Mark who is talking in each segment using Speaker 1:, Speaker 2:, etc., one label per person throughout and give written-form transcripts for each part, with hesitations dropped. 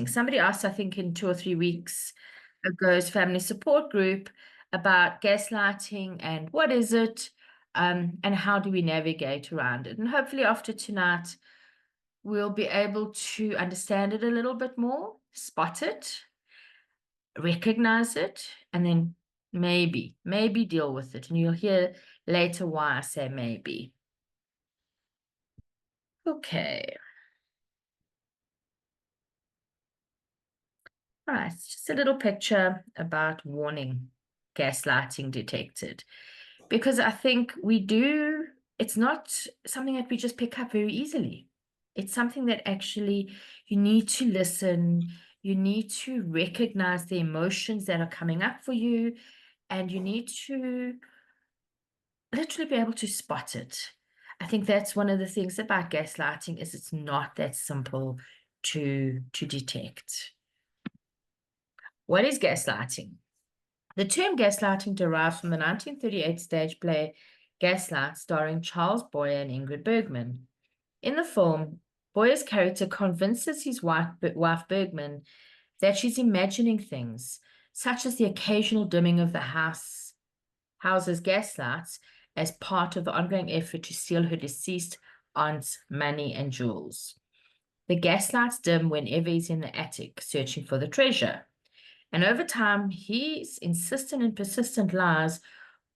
Speaker 1: Somebody asked, I think, in 2 or 3 weeks ago's family support group about gaslighting and what is it, and how do we navigate around it. And hopefully after tonight, we'll be able to understand it a little bit more, spot it, recognize it, and then maybe deal with it. And you'll hear later why I say maybe. Okay. All right, just a little picture about warning gaslighting detected. Because I think it's not something that we just pick up very easily. It's something that actually you need to listen, you need to recognize the emotions that are coming up for you, and you need to literally be able to spot it. I think that's one of the things about gaslighting is it's not that simple to detect. What is gaslighting? The term gaslighting derives from the 1938 stage play Gaslight, starring Charles Boyer and Ingrid Bergman. In the film, Boyer's character convinces his wife Bergman that she's imagining things, such as the occasional dimming of the house's gaslights, as part of the ongoing effort to steal her deceased aunt's money and jewels. The gaslights dim whenever he's in the attic searching for the treasure. And over time, his insistent and persistent lies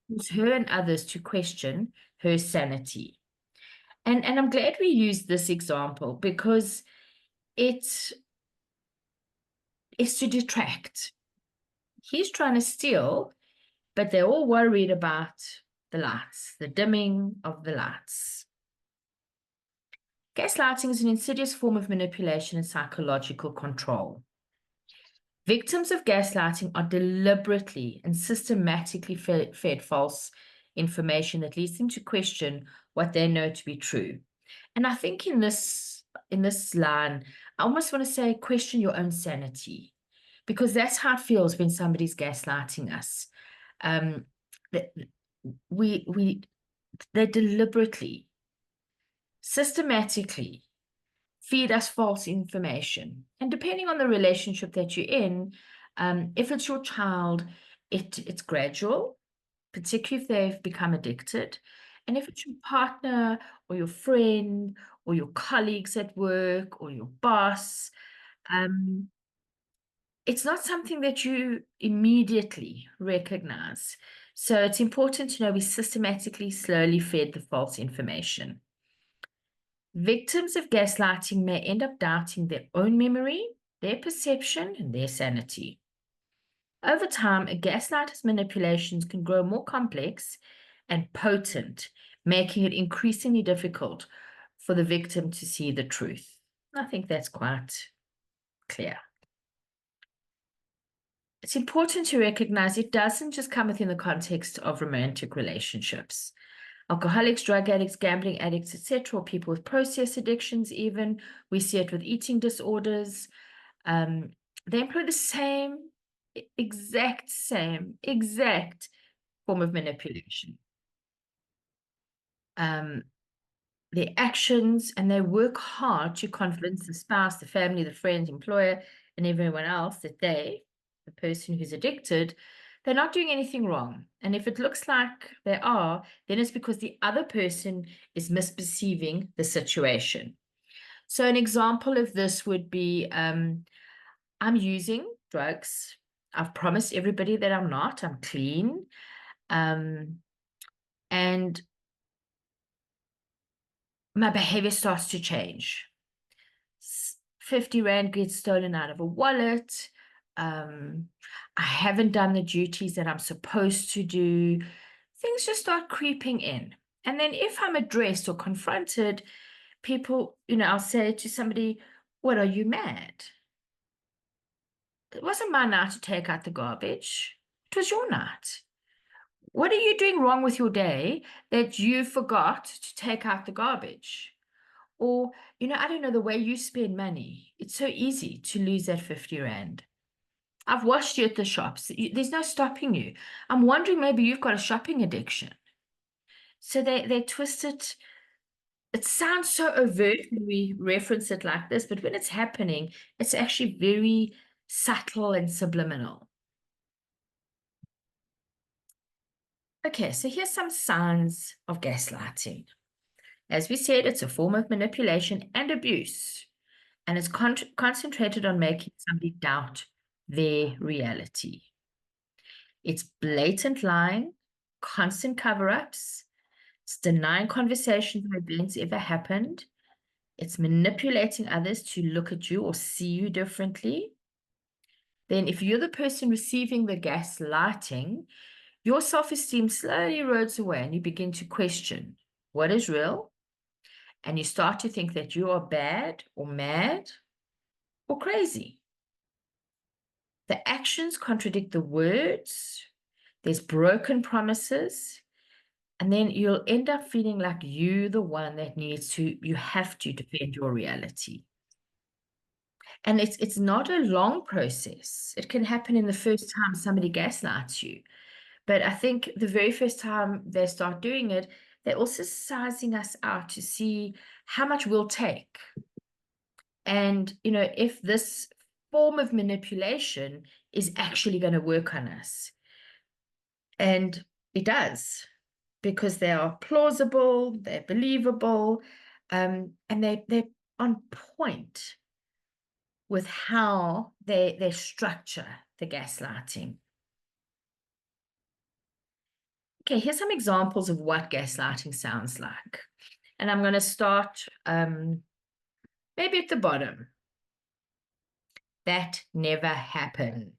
Speaker 1: cause her and others to question her sanity. And I'm glad we used this example because it is to detract. He's trying to steal, but they're all worried about the lights, the dimming of the lights. Gaslighting is an insidious form of manipulation and psychological control. Victims of gaslighting are deliberately and systematically fed false information that leads them to question what they know to be true. And I think in this line, I almost want to say question your own sanity, because that's how it feels when somebody's gaslighting us. They deliberately, systematically feed us false information. And depending on the relationship that you're in, if it's your child, it's gradual, particularly if they've become addicted. And if it's your partner or your friend or your colleagues at work or your boss, it's not something that you immediately recognize. So it's important to know we systematically, slowly fed the false information. Victims of gaslighting may end up doubting their own memory, their perception, and their sanity. Over time, a gaslighter's manipulations can grow more complex and potent, making it increasingly difficult for the victim to see the truth. I think that's quite clear. It's important to recognize it doesn't just come within the context of romantic relationships. Alcoholics, drug addicts, gambling addicts, etc., or people with process addictions even. We see it with eating disorders. They employ the exact form of manipulation. Their actions, and they work hard to convince the spouse, the family, the friend, employer, and everyone else that the person who's addicted, they're not doing anything wrong. And if it looks like they are, then it's because the other person is misperceiving the situation. So an example of this would be, I'm using drugs. I've promised everybody that I'm not. I'm clean. And my behavior starts to change. 50 Rand gets stolen out of a wallet. I haven't done the duties that I'm supposed to do. Things just start creeping in. And then if I'm addressed or confronted, people, I'll say to somebody, "What, are you mad? It wasn't my night to take out the garbage. It was your night. What are you doing wrong with your day that you forgot to take out the garbage? Or, I don't know, the way you spend money, it's so easy to lose that 50 Rand. I've watched you at the shops. There's no stopping you. I'm wondering maybe you've got a shopping addiction." So they twist it it sounds so overt when we reference it like this, but when it's happening, it's actually very subtle and subliminal. Okay, so here's some signs of gaslighting. As we said, it's a form of manipulation and abuse, and it's concentrated on making somebody doubt their reality. It's blatant lying, constant cover-ups, it's denying conversations or events ever happened. It's manipulating others to look at you or see you differently. Then, if you're the person receiving the gaslighting, your self-esteem slowly erodes away and you begin to question what is real. And you start to think that you are bad or mad or crazy. The actions contradict the words. There's broken promises. And then you'll end up feeling like you the one that you have to defend your reality. And it's not a long process. It can happen in the first time somebody gaslights you. But I think the very first time they start doing it, they're also sizing us out to see how much we'll take. And, if this form of manipulation is actually going to work on us. And it does, because they are plausible, they're believable, and they're on point with how they structure the gaslighting. Okay, here's some examples of what gaslighting sounds like. And I'm going to start maybe at the bottom. That never happened.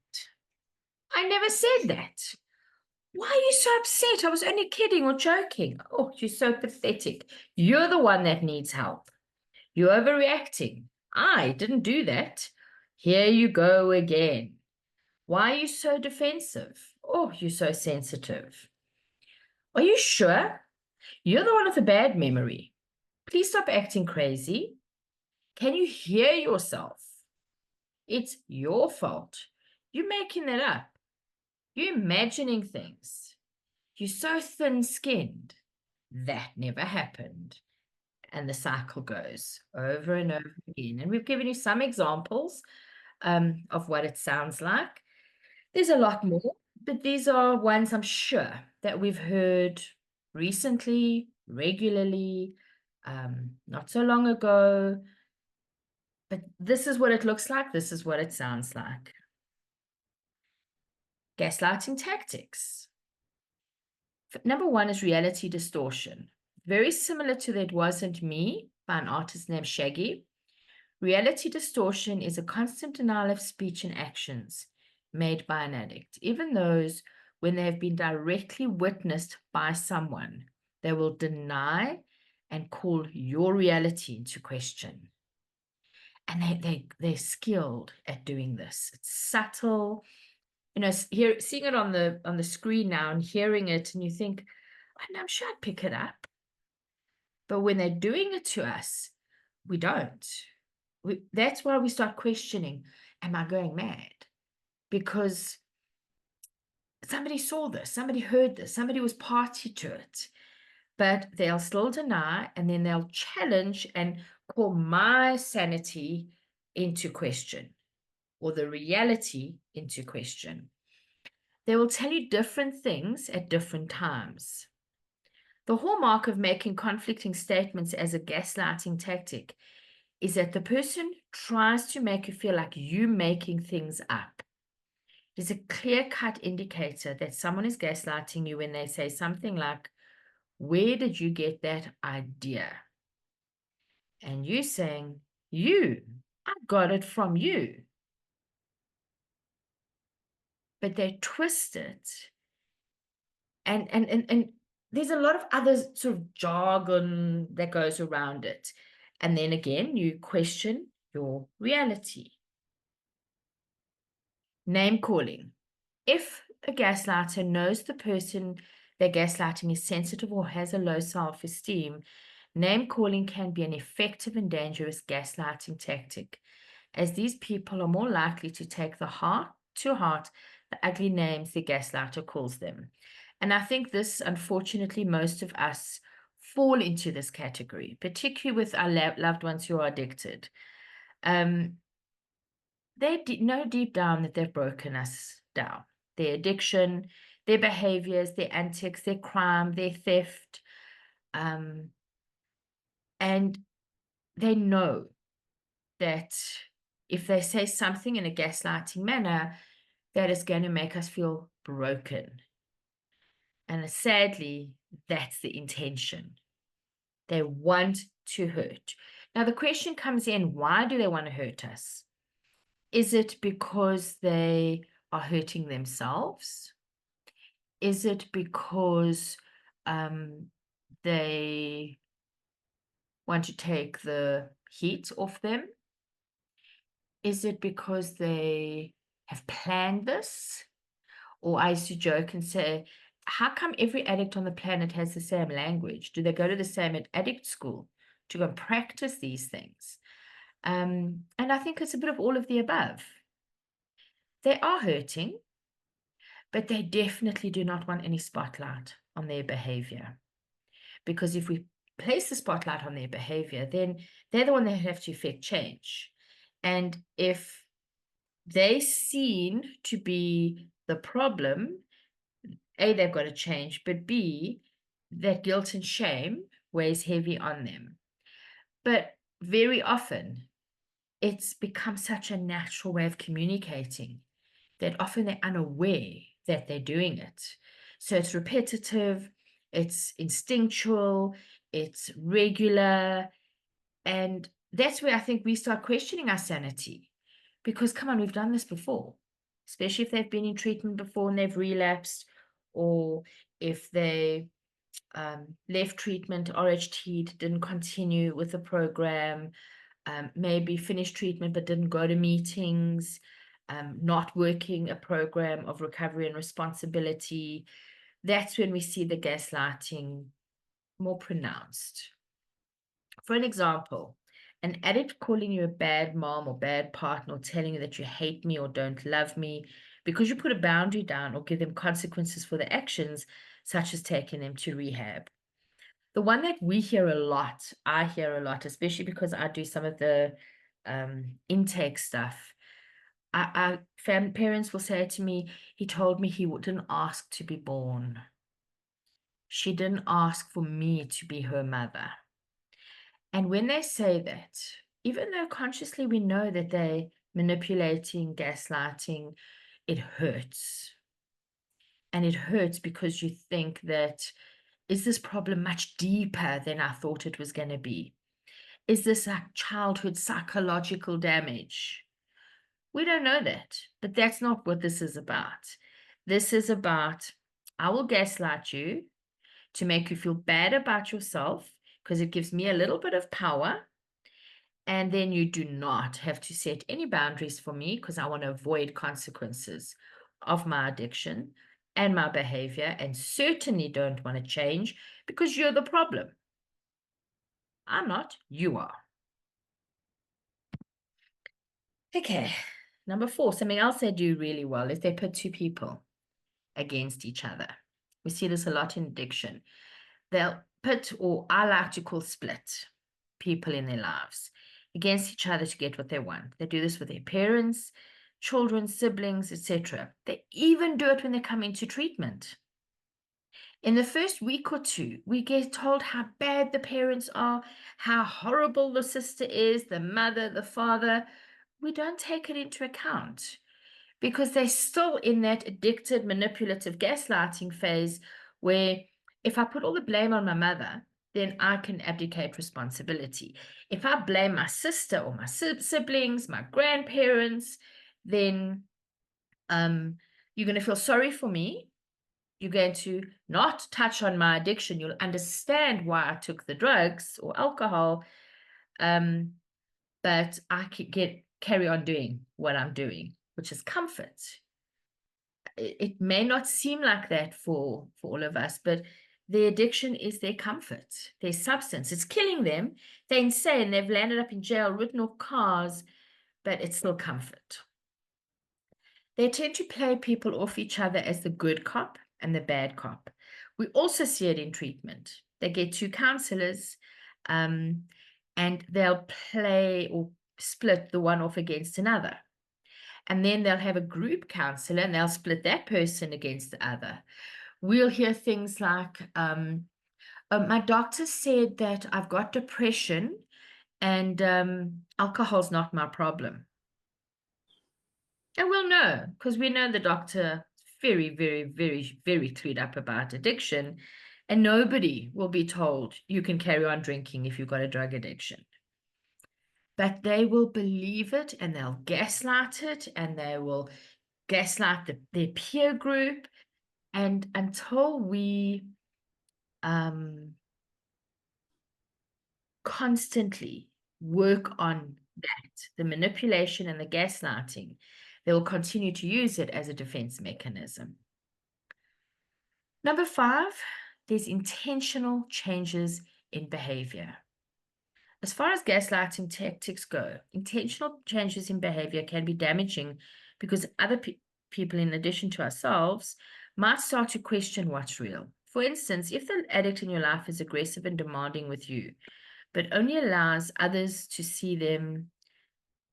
Speaker 1: I never said that. Why are you so upset? I was only kidding or joking. Oh, you're so pathetic. You're the one that needs help. You're overreacting. I didn't do that. Here you go again. Why are you so defensive? Oh, you're so sensitive. Are you sure? You're the one with a bad memory. Please stop acting crazy. Can you hear yourself? It's your fault. You're making it up. You're imagining things. You're so thin-skinned. That never happened. And the cycle goes over and over again. And we've given you some examples of what it sounds like. There's a lot more, but these are ones I'm sure that we've heard recently, regularly, not so long ago. But this is what it looks like. This is what it sounds like. Gaslighting tactics. Number one is reality distortion. Very similar to That Wasn't Me by an artist named Shaggy. Reality distortion is a constant denial of speech and actions made by an addict, even those when they have been directly witnessed by someone. They will deny and call your reality into question. And they're skilled at doing this. It's subtle. Seeing it on the screen now and hearing it, and you think, I'm sure I'd pick it up. But when they're doing it to us, we don't. That's why we start questioning, am I going mad? Because somebody saw this, somebody heard this, somebody was party to it. But they'll still deny, and then they'll challenge and call my sanity into question, or the reality into question. They will tell you different things at different times. The hallmark of making conflicting statements as a gaslighting tactic is that the person tries to make you feel like you're making things up. It is a clear-cut indicator that someone is gaslighting you when they say something like, where did you get that idea? And you saying, I got it from you. But they twist it. And there's a lot of other sort of jargon that goes around it. And then again, you question your reality. Name calling. If a gaslighter knows the person they're gaslighting is sensitive or has a low self-esteem, name calling can be an effective and dangerous gaslighting tactic, as these people are more likely to take to heart the ugly names the gaslighter calls them. And I think this, unfortunately, most of us fall into this category, particularly with our loved ones who are addicted. They know deep down that they've broken us down. Their addiction, their behaviors, their antics, their crime, their theft. And they know that if they say something in a gaslighting manner, that is going to make us feel broken. And sadly, that's the intention. They want to hurt. Now, the question comes in, why do they want to hurt us? Is it because they are hurting themselves? Is it because they want to take the heat off them? Is it because they have planned this? Or I used to joke and say, how come every addict on the planet has the same language? Do they go to the same addict school to go and practice these things? And I think it's a bit of all of the above. They are hurting, but they definitely do not want any spotlight on their behavior. Because if we place the spotlight on their behavior, then they're the one that have to effect change. And if they're seen to be the problem, A, they've got to change, but B, that guilt and shame weighs heavy on them. But very often, it's become such a natural way of communicating that often they're unaware that they're doing it. So it's repetitive, it's instinctual, it's regular. And that's where I think we start questioning our sanity. Because, come on, we've done this before, especially if they've been in treatment before and they've relapsed, or if they left treatment, RHT'd, didn't continue with the program, maybe finished treatment but didn't go to meetings, not working a program of recovery and responsibility. That's when we see the gaslighting more pronounced. For an example, an addict calling you a bad mom or bad partner, or telling you that you hate me or don't love me because you put a boundary down or give them consequences for their actions, such as taking them to rehab. The one that we hear a lot, I hear a lot, especially because I do some of the intake stuff. Parents will say to me, he told me he didn't ask to be born. She didn't ask for me to be her mother. And when they say that, even though consciously we know that they're manipulating, gaslighting, it hurts. And it hurts because you think that, is this problem much deeper than I thought it was going to be? Is this a childhood psychological damage? We don't know that, but that's not what this is about. This is about, I will gaslight you to make you feel bad about yourself because it gives me a little bit of power. And then you do not have to set any boundaries for me because I want to avoid consequences of my addiction and my behavior, and certainly don't want to change because you're the problem. I'm not, you are. Okay, number 4, something else they do really well is they put two people against each other. We see this a lot in addiction. They'll put, or I like to call split, people in their lives against each other to get what they want. They do this with their parents, children, siblings, etc. They even do it when they come into treatment. In the first week or two, we get told how bad the parents are, how horrible the sister is, the mother, the father. We don't take it into account because they're still in that addicted, manipulative gaslighting phase where if I put all the blame on my mother, then I can abdicate responsibility. If I blame my sister or my siblings, my grandparents, then you're going to feel sorry for me. You're going to not touch on my addiction. You'll understand why I took the drugs or alcohol, but I could carry on doing what I'm doing, which is comfort. It may not seem like that for all of us, but the addiction is their comfort, their substance. It's killing them. They're insane. They've landed up in jail, written off cars, but it's still comfort. They tend to play people off each other as the good cop and the bad cop. We also see it in treatment. They get two counselors, and they'll play or split the one off against another. And then they'll have a group counselor and they'll split that person against the other. We'll hear things like, my doctor said that I've got depression and alcohol's not my problem. And we'll know because we know the doctor is very, very, very, very clued up about addiction. And nobody will be told you can carry on drinking if you've got a drug addiction. But they will believe it and they'll gaslight it and they will gaslight their peer group. And until we constantly work on that, the manipulation and the gaslighting, they will continue to use it as a defense mechanism. Number 5, there's intentional changes in behavior. As far as gaslighting tactics go, intentional changes in behavior can be damaging because other people, in addition to ourselves, might start to question what's real. For instance, if the addict in your life is aggressive and demanding with you, but only allows others to see them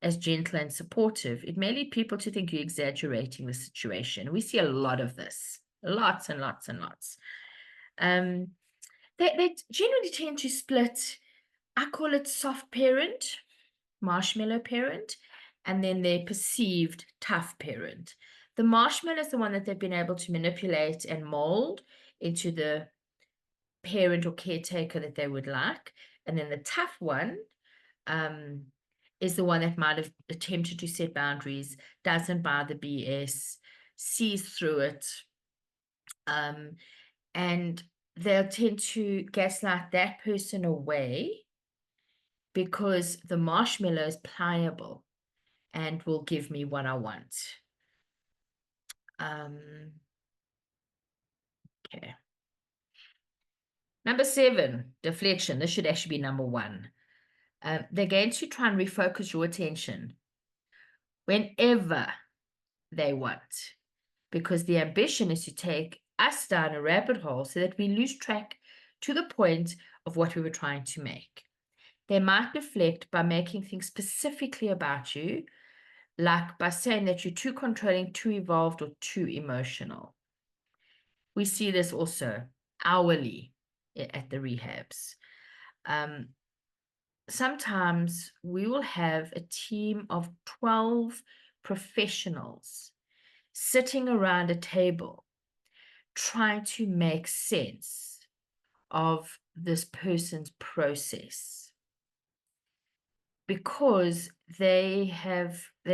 Speaker 1: as gentle and supportive, it may lead people to think you're exaggerating the situation. We see a lot of this, lots and lots and lots. They generally tend to split. I call it soft parent, marshmallow parent, and then their perceived tough parent. The marshmallow is the one that they've been able to manipulate and mold into the parent or caretaker that they would like. And then the tough one is the one that might have attempted to set boundaries, doesn't buy the BS, sees through it, and they'll tend to gaslight that person away because the marshmallow is pliable and will give me what I want. Okay. Number 7, deflection. This should actually be number 1. They're going to try and refocus your attention whenever they want, because the ambition is to take us down a rabbit hole so that we lose track to the point of what we were trying to make. They might deflect by making things specifically about you, like by saying that you're too controlling, too evolved, or too emotional. We see this also hourly at the rehabs. Sometimes we will have a team of 12 professionals sitting around a table trying to make sense of this person's process because they're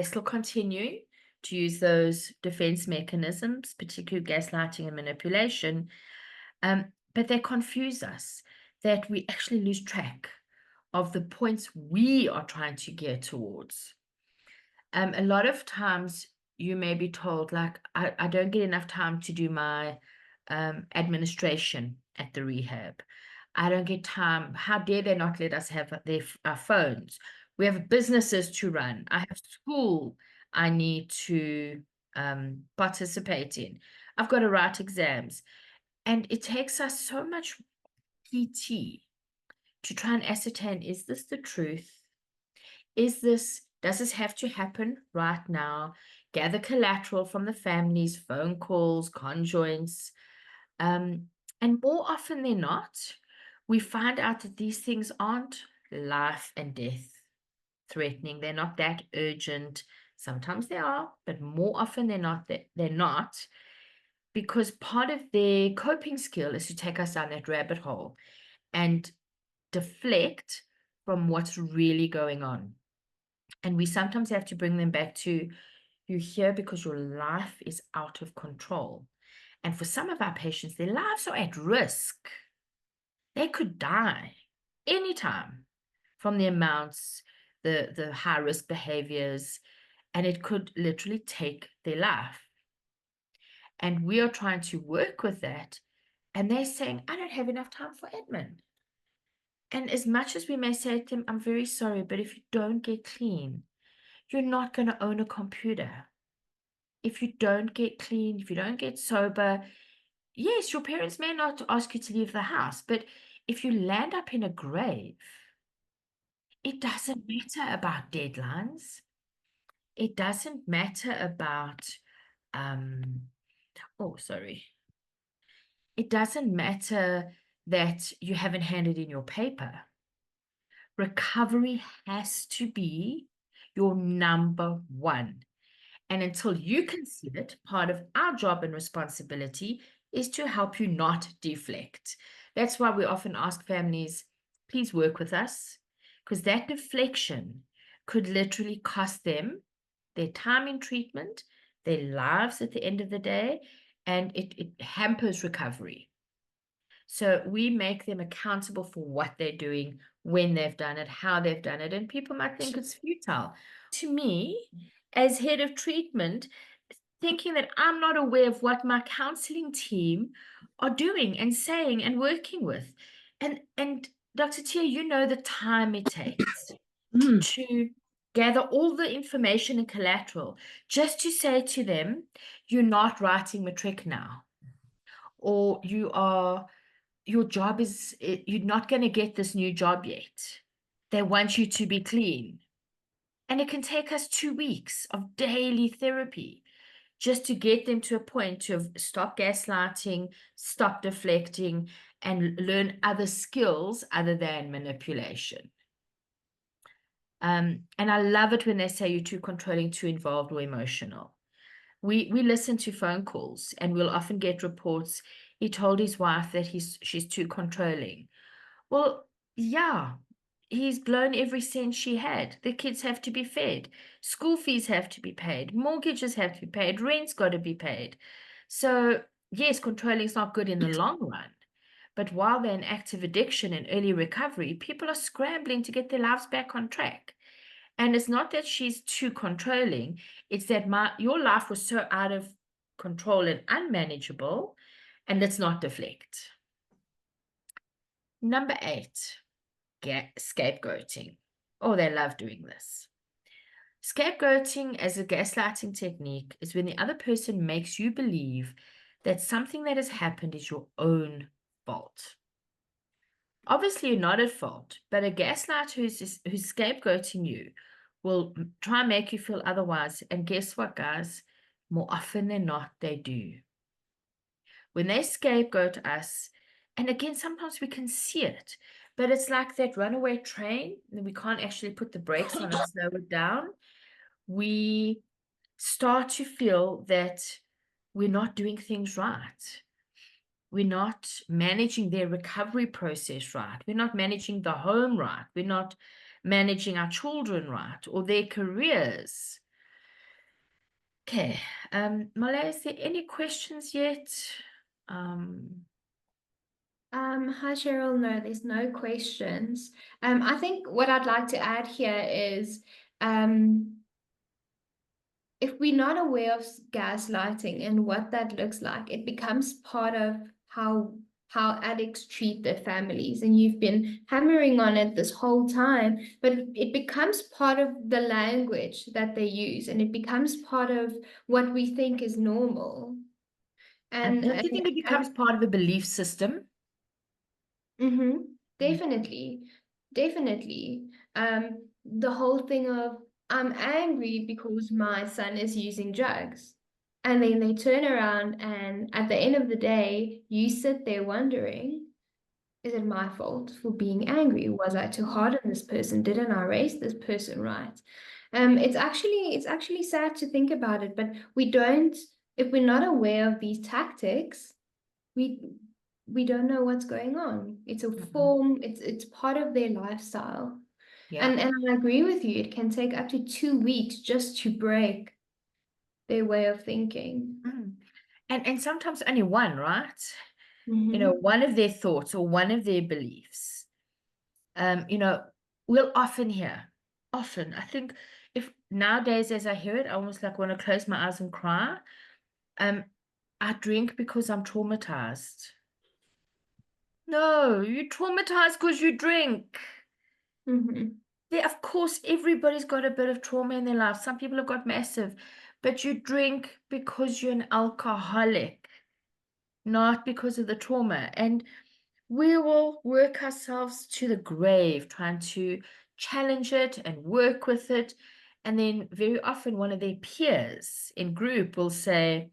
Speaker 1: still continuing to use those defense mechanisms, particularly gaslighting and manipulation, but they confuse us, that we actually lose track of the points we are trying to gear towards. A lot of times you may be told, like, I don't get enough time to do my administration at the rehab. I don't get time. How dare they not let us have our phones? We have businesses to run. I have school I need to participate in. I've got to write exams. And it takes us so much PT to try and ascertain, is this the truth? Does this have to happen right now? Gather collateral from the families, phone calls, conjoints. And more often than not, we find out that these things aren't life and death threatening. They're not that urgent. Sometimes they are, but more often they're not, because part of their coping skill is to take us down that rabbit hole and deflect from what's really going on. And we sometimes have to bring them back to, you're here because your life is out of control. And for some of our patients, their lives are at risk. They could die anytime from the amounts, the high-risk behaviors, and it could literally take their life. And we are trying to work with that, and they're saying, I don't have enough time for admin. And as much as we may say to them, I'm very sorry, but if you don't get clean, you're not going to own a computer. If you don't get clean, if you don't get sober, yes, your parents may not ask you to leave the house, but if you land up in a grave, it doesn't matter about deadlines. It doesn't matter about, oh, sorry. It doesn't matter that you haven't handed in your paper. Recovery has to be your number one. And until you can see it, part of our job and responsibility is to help you not deflect. That's why we often ask families, please work with us, because that deflection could literally cost them their time in treatment, their lives at the end of the day, and it hampers recovery. So we make them accountable for what they're doing, when they've done it, how they've done it, and people might think it's futile. To me, as head of treatment, thinking that I'm not aware of what my counseling team are doing and saying and working with. And Dr. Tia, you know the time it takes to gather all the information and collateral just to say to them, you're not writing matric now, or your job is, you're not going to get this new job yet. They want you to be clean. And it can take us 2 weeks of daily therapy just to get them to a point to stop gaslighting, stop deflecting, and learn other skills other than manipulation. And I love it when they say you're too controlling, too involved, or emotional. We listen to phone calls, and we'll often get reports. He told his wife that she's too controlling. Well, yeah, he's blown every cent she had. The kids have to be fed. School fees have to be paid. Mortgages have to be paid. Rent's got to be paid. So, yes, controlling is not good in the long run. But while they're in active addiction and early recovery, people are scrambling to get their lives back on track. And it's not that she's too controlling, it's that your life was so out of control and unmanageable, and let's not deflect. Number 8, scapegoating. Oh, they love doing this. Scapegoating as a gaslighting technique is when the other person makes you believe that something that has happened is your own fault. Obviously, you're not at fault, but a gaslighter who's scapegoating you will try and make you feel otherwise. And guess what, guys? More often than not, they do. When they scapegoat us, and again, sometimes we can see it, but it's like that runaway train, and we can't actually put the brakes on and slow it down. We start to feel that we're not doing things right. We're not managing their recovery process right. We're not managing the home right. We're not managing our children right, or their careers. Okay, Malay, is there any questions yet?
Speaker 2: Hi Cheryl, no, there's no questions. I think what I'd like to add here is if we're not aware of gaslighting and what that looks like, it becomes part of how addicts treat their families. And you've been hammering on it this whole time, but it becomes part of the language that they use, and it becomes part of what we think is normal.
Speaker 1: And
Speaker 2: And,
Speaker 1: don't you
Speaker 2: and,
Speaker 1: think it becomes part of a belief system?
Speaker 2: Mm-hmm. Definitely. Definitely. The whole thing of I'm angry because my son is using drugs. And then they turn around and at the end of the day, you sit there wondering, is it my fault for being angry? Was I too hard on this person? Didn't I raise this person right? It's actually sad to think about it, but we don't, if we're not aware of these tactics, we we don't know what's going on. It's a form, it's part of their lifestyle.
Speaker 1: Yeah.
Speaker 2: And I agree with you, it can take up to 2 weeks just to break their way of thinking.
Speaker 1: Mm. And sometimes only one, right?
Speaker 2: Mm-hmm.
Speaker 1: One of their thoughts or one of their beliefs. You know, we'll often hear, often, I think if nowadays as I hear it, I almost like want to close my eyes and cry. Um, I drink because I'm traumatized. No, you're traumatized because you drink.
Speaker 2: Mm-hmm.
Speaker 1: Yeah, of course, everybody's got a bit of trauma in their life. Some people have got massive, but you drink because you're an alcoholic, not because of the trauma. And we will work ourselves to the grave trying to challenge it and work with it. And then very often one of their peers in group will say,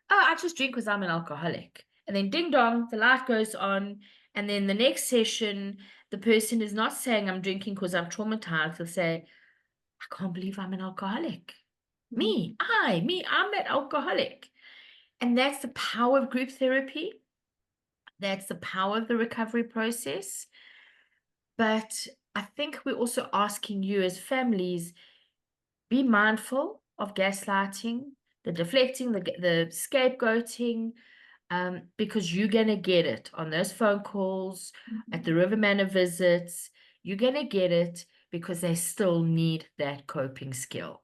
Speaker 1: oh, I just drink because I'm an alcoholic. And then ding dong, the light goes on. And then the next session, the person is not saying I'm drinking because I'm traumatized. They'll say, I can't believe I'm an alcoholic.
Speaker 2: Mm-hmm.
Speaker 1: I'm that alcoholic. And that's the power of group therapy. That's the power of the recovery process. But I think we're also asking you as families, be mindful of gaslighting, the deflecting, the scapegoating, because you're going to get it on those phone calls, at the River Manor visits. You're going to get it because they still need that coping skill.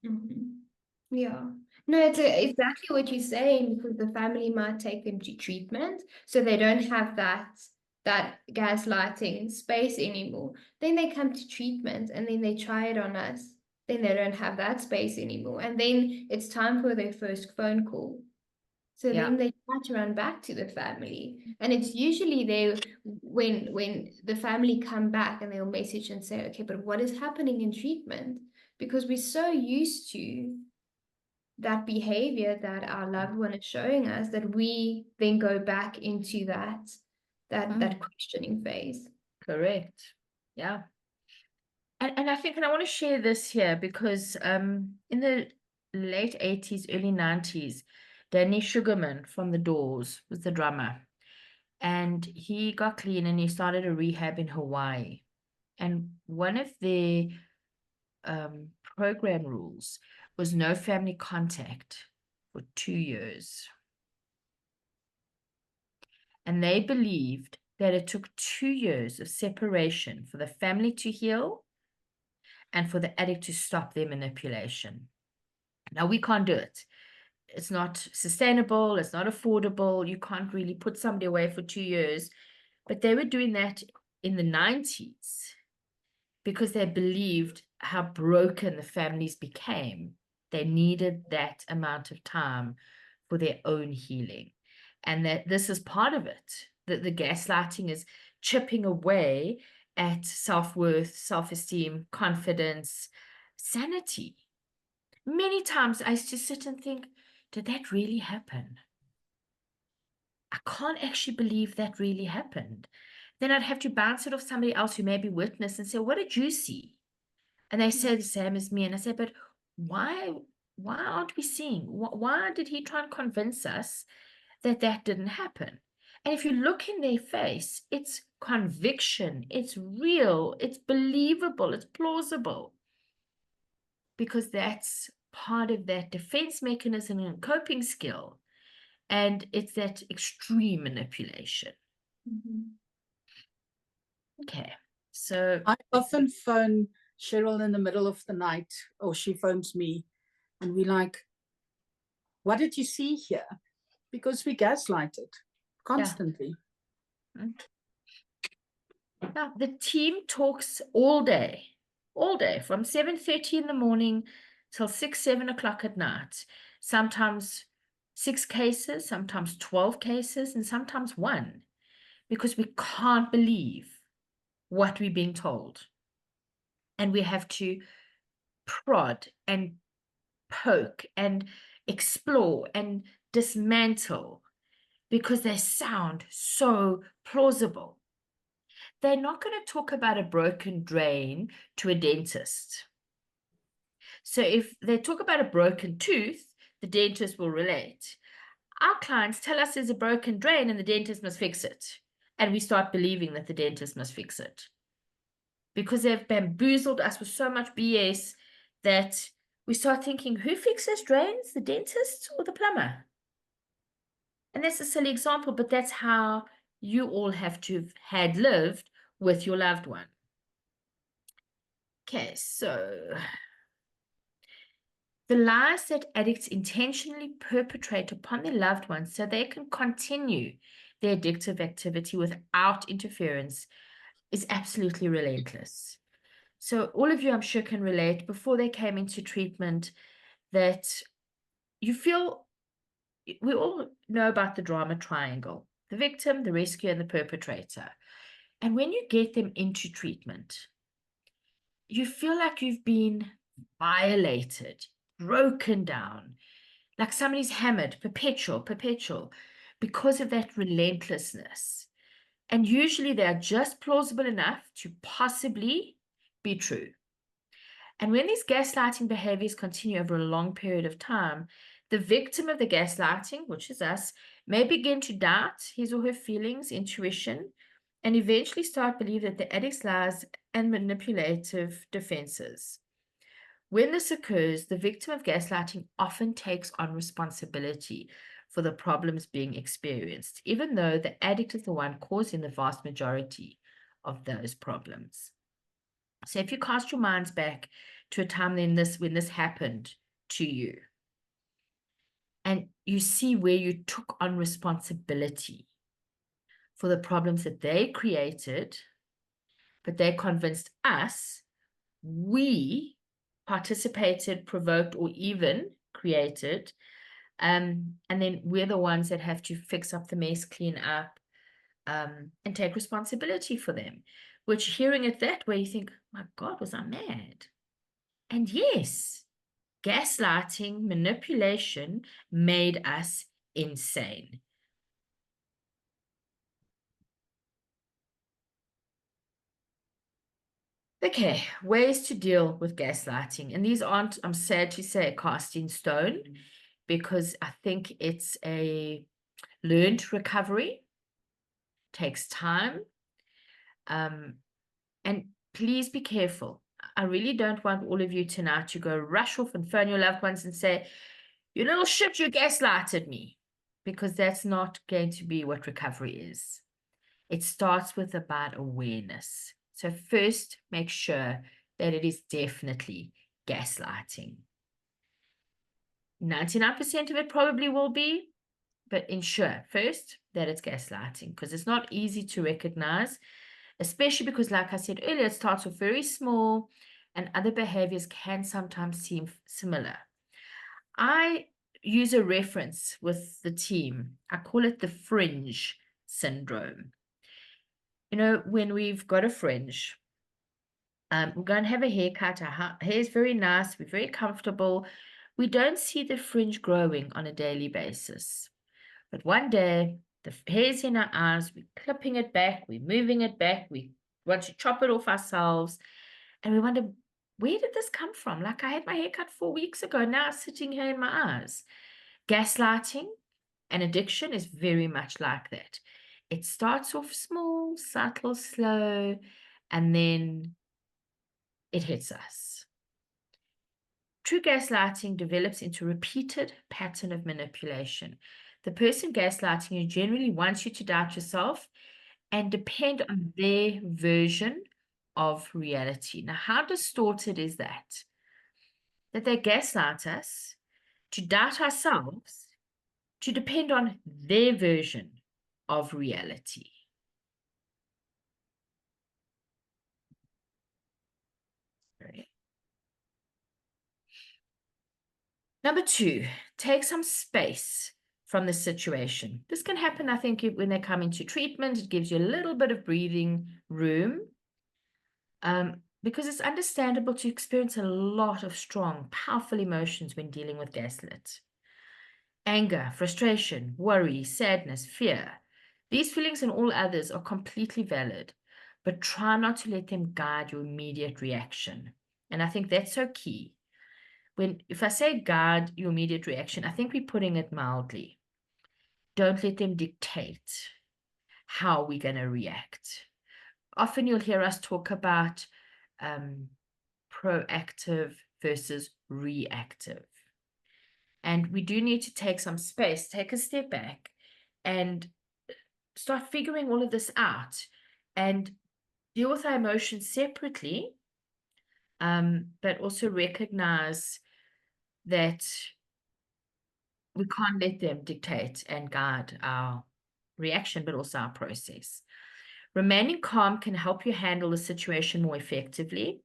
Speaker 2: Mm-hmm. Yeah. No, it's exactly what you're saying, because the family might take them to treatment, so they don't have that gaslighting space anymore. Then they come to treatment and then they try it on us. Then they don't have that space anymore. And then it's time for their first phone call. So
Speaker 1: Yeah,
Speaker 2: then they try to run back to the family. And it's usually they when the family come back and they'll message and say, okay, but what is happening in treatment? Because we're so used to that behavior that our loved one is showing us that we then go back into that questioning phase.
Speaker 1: correct. Yeah. And I think, and I want to share this here because in the late 80s, early 90s, Danny Sugarman from The Doors was the drummer. And he got clean and he started a rehab in Hawaii. And one of the program rules was no family contact for 2 years. And they believed that it took 2 years of separation for the family to heal and for the addict to stop their manipulation. Now, we can't do it. It's not sustainable. It's not affordable. You can't really put somebody away for 2 years. But they were doing that in the 90s because they believed how broken the families became. They needed that amount of time for their own healing. And that this is part of it. That the gaslighting is chipping away at self-worth, self-esteem, confidence, sanity. Many times I used to sit and think, did that really happen? I can't actually believe that really happened. Then I'd have to bounce it off somebody else who maybe witnessed and say, what did you see? And they say the same as me. And I say, but why aren't we seeing? Why did he try and convince us that that didn't happen? And if you look in their face, it's conviction, it's real, it's believable, it's plausible, because that's part of that defense mechanism and coping skill. And it's that extreme manipulation.
Speaker 2: Mhm.
Speaker 1: Okay, so
Speaker 3: I often phone Sheryl in the middle of the night, or she phones me, and we're like, what did you see here? Because we gaslighted constantly.
Speaker 1: now the team talks all day, from 7:30 in the morning till 6, 7 o'clock at night. Sometimes 6 cases, sometimes 12 cases, and sometimes one, because we can't believe what we're being told. And we have to prod and poke and explore and dismantle because they sound so plausible. They're not going to talk about a broken drain to a dentist. So if they talk about a broken tooth, the dentist will relate. Our clients tell us there's a broken drain and the dentist must fix it. And we start believing that the dentist must fix it, because they've bamboozled us with so much BS that we start thinking, who fixes drains, the dentist or the plumber? And that's a silly example, but that's how you all have to have had lived with your loved one. Okay, so the lies that addicts intentionally perpetrate upon their loved ones so they can continue their addictive activity without interference is absolutely relentless. So all of you, I'm sure, can relate before they came into treatment that you feel, we all know about the drama triangle. the victim, the rescuer, and the perpetrator. And when you get them into treatment, you feel like you've been violated, broken down, like somebody's hammered, perpetual, because of that relentlessness. And usually they are just plausible enough to possibly be true. And when these gaslighting behaviors continue over a long period of time, the victim of the gaslighting, which is us, may begin to doubt his or her feelings, intuition, and eventually start believing that the addict's lies and manipulative defenses. When this occurs, the victim of gaslighting often takes on responsibility for the problems being experienced, even though the addict is the one causing the vast majority of those problems. So if you cast your minds back to a time when this happened to you, and you see where you took on responsibility for the problems that they created, but they convinced us, we participated, provoked, or even created, and then we're the ones that have to fix up the mess, clean up, and take responsibility for them. Which, hearing it that way, you think, my God, was I mad? And yes, gaslighting, manipulation made us insane. Okay, ways to deal with gaslighting. And these aren't, I'm sad to say, cast in stone, because I think it's a learned recovery, takes time. And please be careful. I really don't want all of you tonight to go rush off and phone your loved ones and say, you little shit, you gaslighted me, because that's not going to be what recovery is. It starts with about awareness. So first, make sure that it is definitely gaslighting. 99% of it probably will be, but ensure first that it's gaslighting, because it's not easy to recognize, especially because, like I said earlier, it starts off very small and other behaviors can sometimes seem similar. I use a reference with the team. I call it the fringe syndrome. You know, when we've got a fringe, we're going to have a haircut. Our hair is very nice. We're very comfortable. We don't see the fringe growing on a daily basis. But one day, the hair's in our eyes. We're clipping it back. We're moving it back. We want to chop it off ourselves. And we wonder, where did this come from? Like, I had my hair cut 4 weeks ago. Now it's sitting here in my eyes. Gaslighting and addiction is very much like that. It starts off small, subtle, slow, and then it hits us. True gaslighting develops into a repeated pattern of manipulation. The person gaslighting you generally wants you to doubt yourself and depend on their version of reality. Now, how distorted is that? That they gaslight us to doubt ourselves, to depend on their version of reality. Number 2, take some space from the situation. This can happen, I think, when they come into treatment. It gives you a little bit of breathing room, because it's understandable to experience a lot of strong, powerful emotions when dealing with gaslit. Anger, frustration, worry, sadness, fear. These feelings and all others are completely valid, but try not to let them guide your immediate reaction. And I think that's so key. If I say guide your immediate reaction, I think we're putting it mildly. Don't let them dictate how we're going to react. Often you'll hear us talk about proactive versus reactive. And we do need to take some space, take a step back, and start figuring all of this out and deal with our emotions separately, but also recognize that we can't let them dictate and guide our reaction, but also our process. Remaining calm can help you handle the situation more effectively.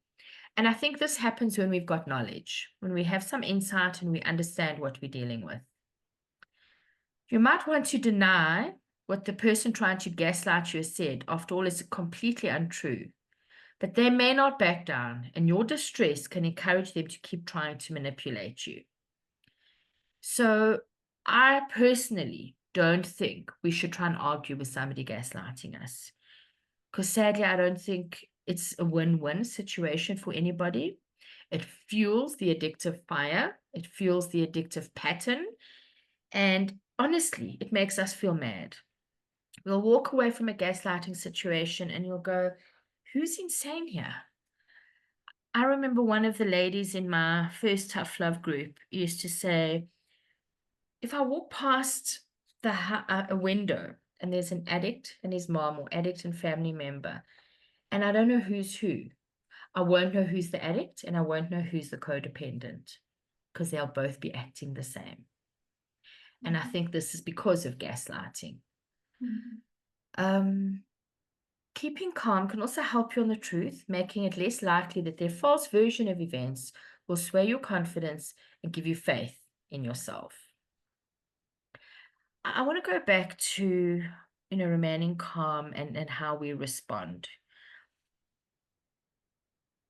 Speaker 1: And I think this happens when we've got knowledge, when we have some insight and we understand what we're dealing with. You might want to deny what the person trying to gaslight you has said, after all, is completely untrue. But they may not back down, and your distress can encourage them to keep trying to manipulate you. So I personally don't think we should try and argue with somebody gaslighting us, because sadly, I don't think it's a win-win situation for anybody. It fuels the addictive fire. It fuels the addictive pattern. And honestly, it makes us feel mad. We'll walk away from a gaslighting situation and you'll go, who's insane here? I remember one of the ladies in my first tough love group used to say, if I walk past a window and there's an addict and his mom, or addict and family member, and I don't know who's who, I won't know who's the addict and I won't know who's the codependent, because they'll both be acting the same. And I think this is because of gaslighting. Keeping calm can also help you on the truth, making it less likely that their false version of events will sway your confidence and give you faith in yourself. I want to go back to, remaining calm and how we respond.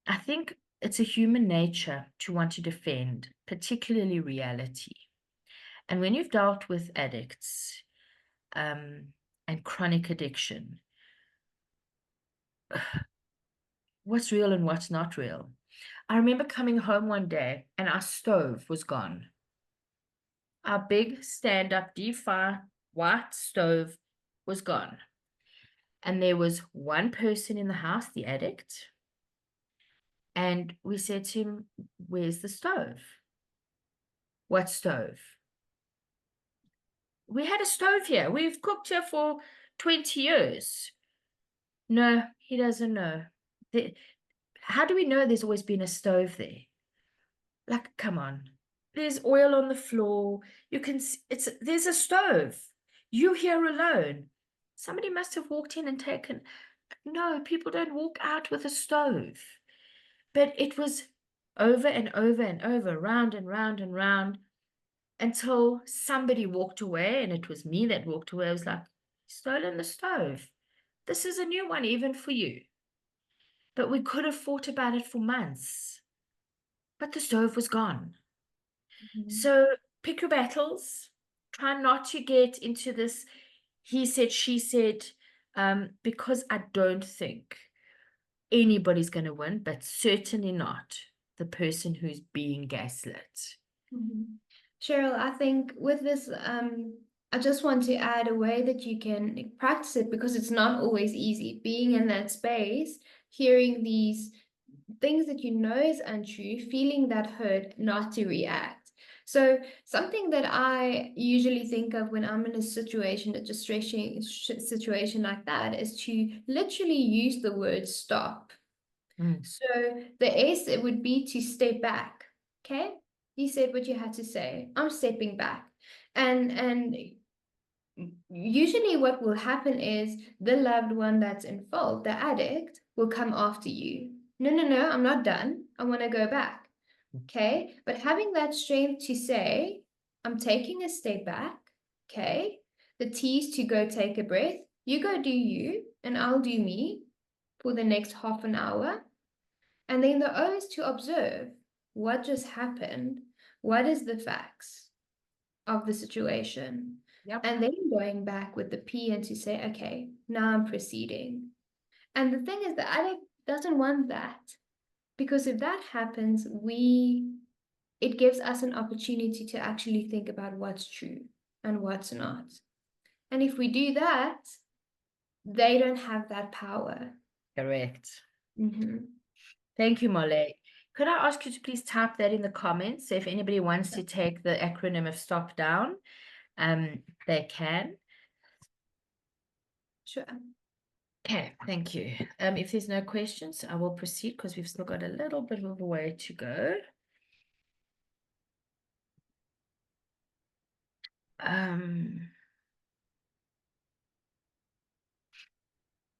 Speaker 1: I think it's a human nature to want to defend, particularly reality. And when you've dealt with addicts and chronic addiction, what's real and what's not real? I remember coming home one day and our stove was gone. Our big stand-up D5 white stove was gone. And there was one person in the house, the addict. And we said to him, where's the stove? What stove? We had a stove here. We've cooked here for 20 years. No, he doesn't know. How do we know there's always been a stove there? Like, come on. There's oil on the floor. You can, there's a stove. You here alone. Somebody must have walked in and taken. No, people don't walk out with a stove. But it was over and over and over, round and round and round, until somebody walked away, and it was me that walked away. I was like, stolen the stove. This is a new one, even for you. But we could have fought about it for months. But the stove was gone. So pick your battles. Try not to get into this he said, she said, because I don't think anybody's going to win, but certainly not the person who's being gaslit.
Speaker 2: Sheryl, I think with this, I just want to add a way that you can practice it, because it's not always easy being in that space, hearing these things that you know is untrue, feeling that hurt, not to react. So something that I usually think of when I'm in a situation, a distressing situation like that, is to literally use the word stop. So the S, it would be to step back. Okay, you said what you had to say. I'm stepping back, and usually what will happen is the loved one that's in fault, the addict, will come after you. No, I'm not done. I want to go back. Okay, but having that strength to say, I'm taking a step back. Okay, the T is to go take a breath. You go do you, and I'll do me for the next half an hour. And then the O is to observe what just happened. What is the facts of the situation? And then going back with the P and to say, okay, now I'm proceeding. And the thing is, the addict doesn't want that, because if that happens, it gives us an opportunity to actually think about what's true and what's not. And if we do that, they don't have that power.
Speaker 1: Correct. Thank you, Molly. Could I ask you to please type that in the comments? So if anybody wants to take the acronym of STOP down, they can.
Speaker 2: Sure.
Speaker 1: Okay, thank you. If there's no questions, I will proceed, because we've still got a little bit of a way to go.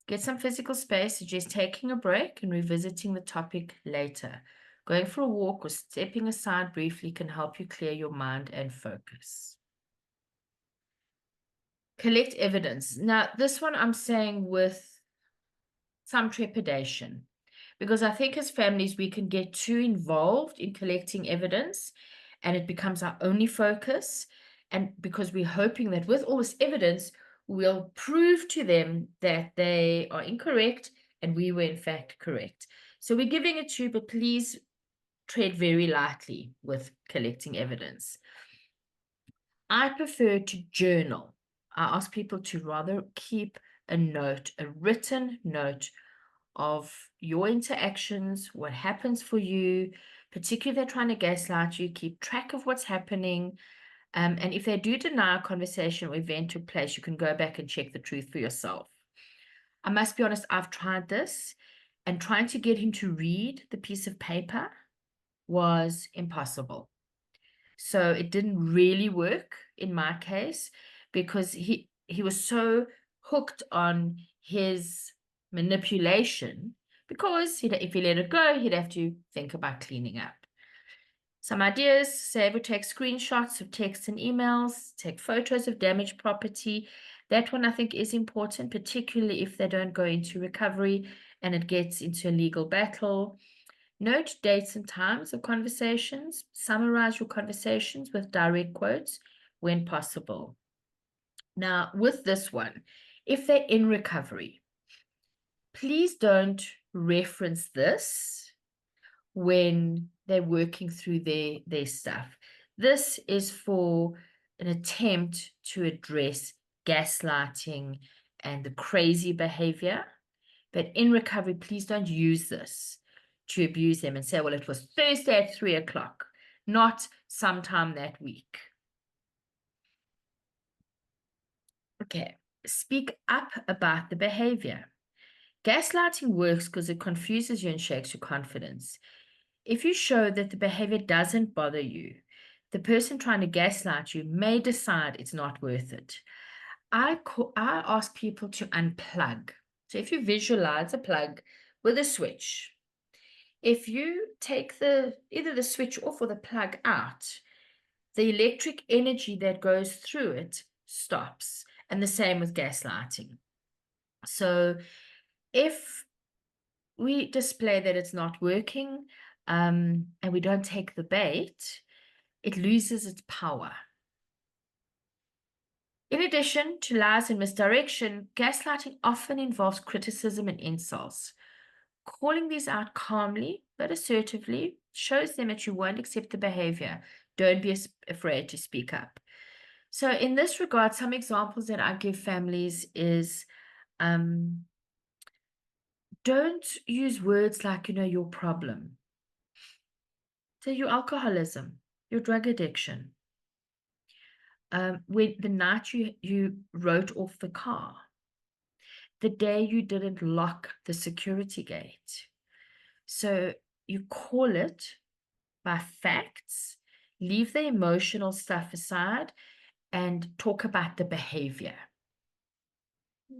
Speaker 1: Get some physical space. Suggest taking a break and revisiting the topic later. Going for a walk or stepping aside briefly can help you clear your mind and focus. Collect evidence. Now, this one I'm saying with some trepidation, because I think as families we can get too involved in collecting evidence and it becomes our only focus. And because we're hoping that with all this evidence, we'll prove to them that they are incorrect and we were in fact correct. So we're giving it to you, but please tread very lightly with collecting evidence. I prefer to journal. I ask people to rather keep a note, a written note of your interactions, what happens for you, particularly if they're trying to gaslight you, keep track of what's happening. And if they do deny a conversation or event took place, you can go back and check the truth for yourself. I must be honest, I've tried this, and trying to get him to read the piece of paper was impossible. So it didn't really work in my case because he was so hooked on his manipulation, because if he let it go, he'd have to think about cleaning up. Some ideas: save or take screenshots of texts and emails, take photos of damaged property. That one I think is important, particularly if they don't go into recovery and it gets into a legal battle. Note dates and times of conversations. Summarize your conversations with direct quotes when possible. Now, with this one, if they're in recovery, please don't reference this when they're working through their stuff. This is for an attempt to address gaslighting and the crazy behavior. But in recovery, please don't use this to abuse them and say, well, it was Thursday at 3 o'clock, not sometime that week. Okay, speak up about the behavior. Gaslighting works because it confuses you and shakes your confidence. If you show that the behavior doesn't bother you, the person trying to gaslight you may decide it's not worth it. I ask people to unplug. So if you visualize a plug with a switch, if you take either the switch off or the plug out, the electric energy that goes through it stops. And the same with gaslighting. So if we display that it's not working, and we don't take the bait, it loses its power. In addition to lies and misdirection, gaslighting often involves criticism and insults. Calling these out calmly but assertively shows them that you won't accept the behavior. Don't be afraid to speak up. So in this regard, some examples that I give families is, don't use words like, your problem. So your alcoholism, your drug addiction. When the night you wrote off the car, the day you didn't lock the security gate. So you call it by facts, leave the emotional stuff aside, and talk about the behavior.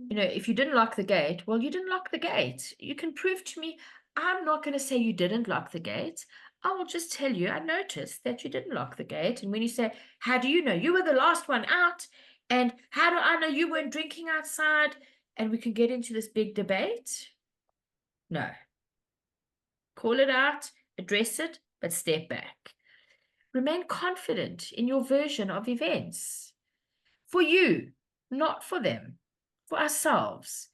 Speaker 1: If you didn't lock the gate, well, you didn't lock the gate. You can prove to me. I'm not going to say you didn't lock the gate. I will just tell you, I noticed that you didn't lock the gate. And when you say, how do you know? You were the last one out. And how do I know you weren't drinking outside? And we can get into this big debate. No. Call it out, address it, but step back. Remain confident in your version of events. For you, not for them, for ourselves.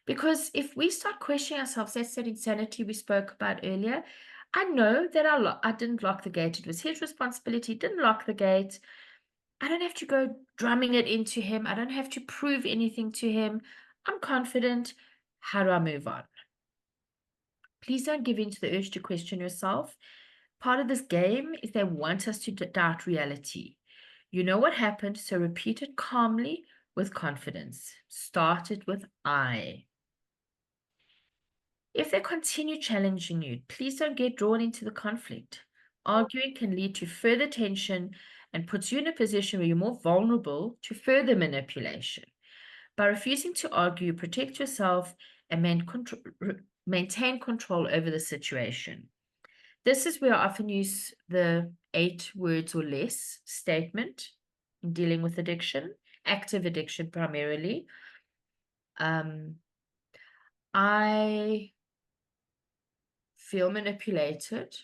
Speaker 1: Because if we start questioning ourselves, that's that insanity we spoke about earlier. I know that I didn't lock the gate. It was his responsibility. He didn't lock the gate. I don't have to go drumming it into him. I don't have to prove anything to him. I'm confident. How do I move on? Please don't give in to the urge to question yourself. Part of this game is they want us to doubt reality. You know what happened, so repeat it calmly with confidence. Start it with I. If they continue challenging you, please don't get drawn into the conflict. Arguing can lead to further tension and puts you in a position where you're more vulnerable to further manipulation. By refusing to argue, protect yourself and maintain control over the situation. This is where I often use the 8 words or less statement in dealing with addiction. active addiction primarily. I feel manipulated.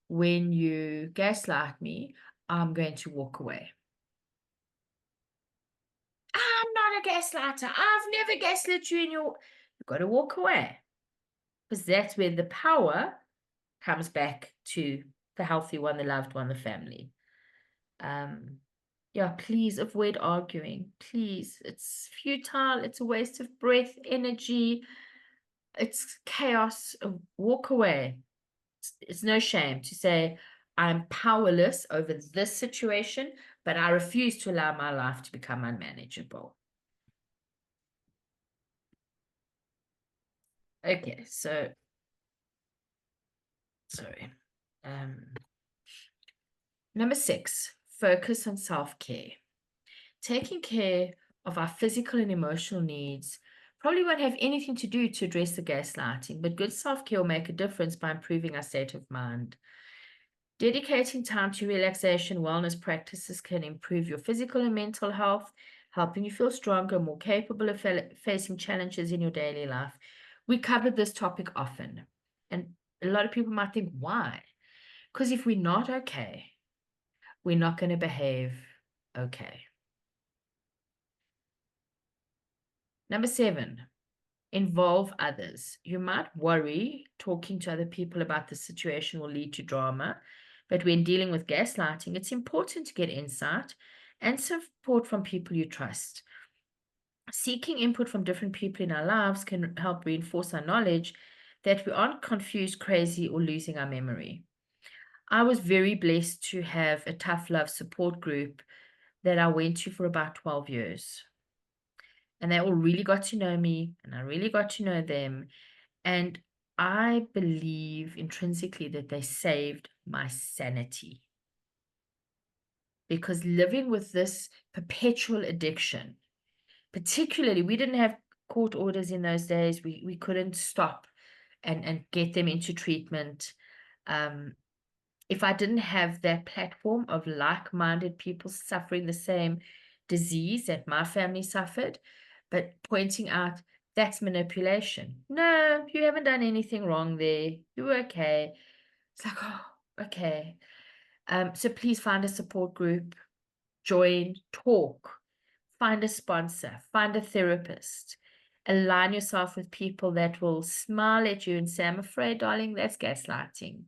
Speaker 1: When you gaslight me, I'm going to walk away. I'm not a gaslighter. I've never gaslit you You've got to walk away. Because that's where the power comes back to the healthy one, the loved one, the family. Yeah, please avoid arguing. Please. It's futile. It's a waste of breath, energy. It's chaos. Walk away. It's no shame to say, I'm powerless over this situation, but I refuse to allow my life to become unmanageable. Okay, so, sorry. Number 6, focus on self-care. Taking care of our physical and emotional needs probably won't have anything to do to address the gaslighting, but good self-care will make a difference by improving our state of mind. Dedicating time to relaxation wellness practices can improve your physical and mental health, helping you feel stronger, more capable of facing challenges in your daily life. We cover this topic often, and a lot of people might think, why? Because if we're not okay, we're not going to behave okay. Number 7, involve others. You might worry talking to other people about the situation will lead to drama, but when dealing with gaslighting, it's important to get insight and support from people you trust. Seeking input from different people in our lives can help reinforce our knowledge that we aren't confused, crazy, or losing our memory. I was very blessed to have a tough love support group that I went to for about 12 years. And they all really got to know me, and I really got to know them. And I believe intrinsically that they saved my sanity. Because living with this perpetual addiction, particularly, we didn't have court orders in those days. We couldn't stop and get them into treatment. If I didn't have that platform of like-minded people suffering the same disease that my family suffered, but pointing out that's manipulation. No, you haven't done anything wrong there. You're okay. It's like, oh, okay. So please find a support group, join, talk, find a sponsor, find a therapist. Align yourself with people that will smile at you and say, I'm afraid, darling, that's gaslighting.